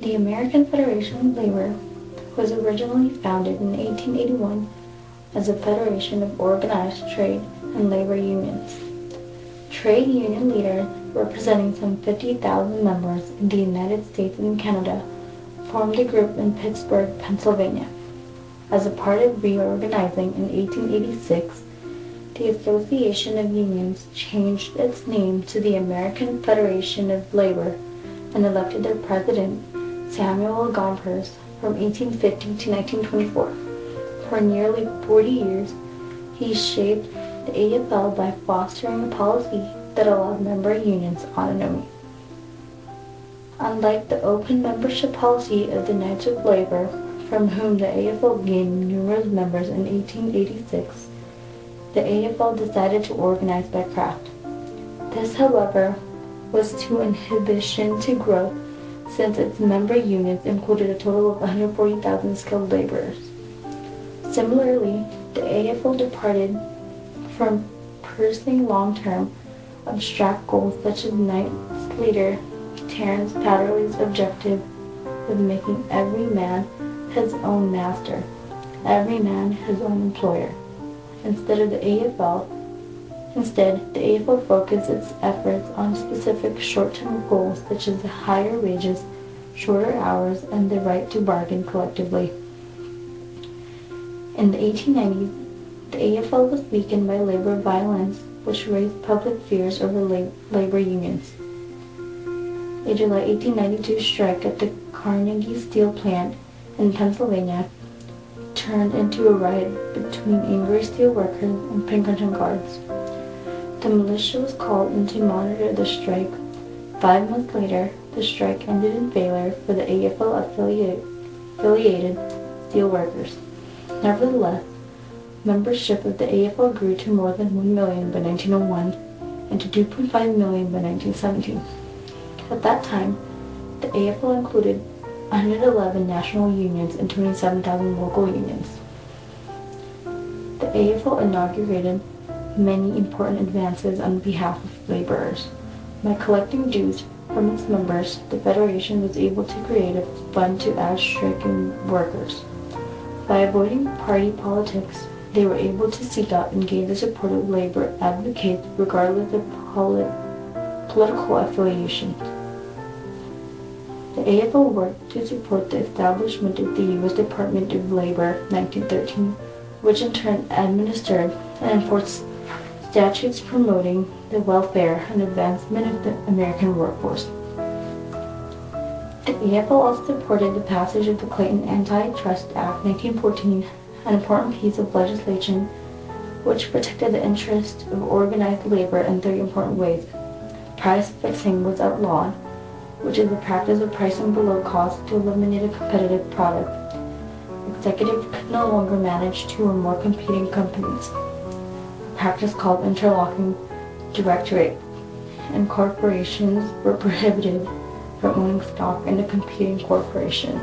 The American Federation of Labor was originally founded in 1881 as a federation of organized trade and labor unions. Trade union leaders, representing some 50,000 members in the United States and Canada, formed a group in Pittsburgh, Pennsylvania. As a part of reorganizing in 1886, the Association of Unions changed its name to the American Federation of Labor and elected their president, Samuel Gompers, from 1850 to 1924. For nearly 40 years, he shaped the AFL by fostering a policy that allowed member unions autonomy. Unlike the open membership policy of the Knights of Labor, from whom the AFL gained numerous members in 1886, the AFL decided to organize by craft. This, however, was to inhibition to growth, since its member unions included a total of 140,000 skilled laborers. Similarly, the AFL departed from pursuing long-term, abstract goals such as Knights leader Terence Patterly's objective of making every man his own master, every man his own employer. Instead, the AFL focused its efforts on specific short-term goals such as higher wages, shorter hours, and the right to bargain collectively. In the 1890s, the AFL was weakened by labor violence, which raised public fears over labor unions. A July 1892 strike at the Carnegie Steel Plant in Pennsylvania turned into a riot between angry steel workers and Pinkerton guards. The militia was called in to monitor the strike. 5 months later, the strike ended in failure for the AFL affiliated steel workers. Nevertheless, membership of the AFL grew to more than 1 million by 1901 and to 2.5 million by 1917. At that time, the AFL included 111 national unions and 27,000 local unions. The AFL inaugurated many important advances on behalf of laborers. By collecting dues from its members, the Federation was able to create a fund to aid striking workers. By avoiding party politics, they were able to seek out and gain the support of labor advocates regardless of political affiliation. The AFL worked to support the establishment of the U.S. Department of Labor 1913, which in turn administered and enforced statutes promoting the welfare and advancement of the American workforce. The AFL also supported the passage of the Clayton Antitrust Act 1914, an important piece of legislation which protected the interests of organized labor in 3 important ways. Price fixing was outlawed, which is the practice of pricing below cost to eliminate a competitive product. Executives could no longer manage 2 or more competing companies, a practice called interlocking directorate, and corporations were prohibited from owning stock in a competing corporation.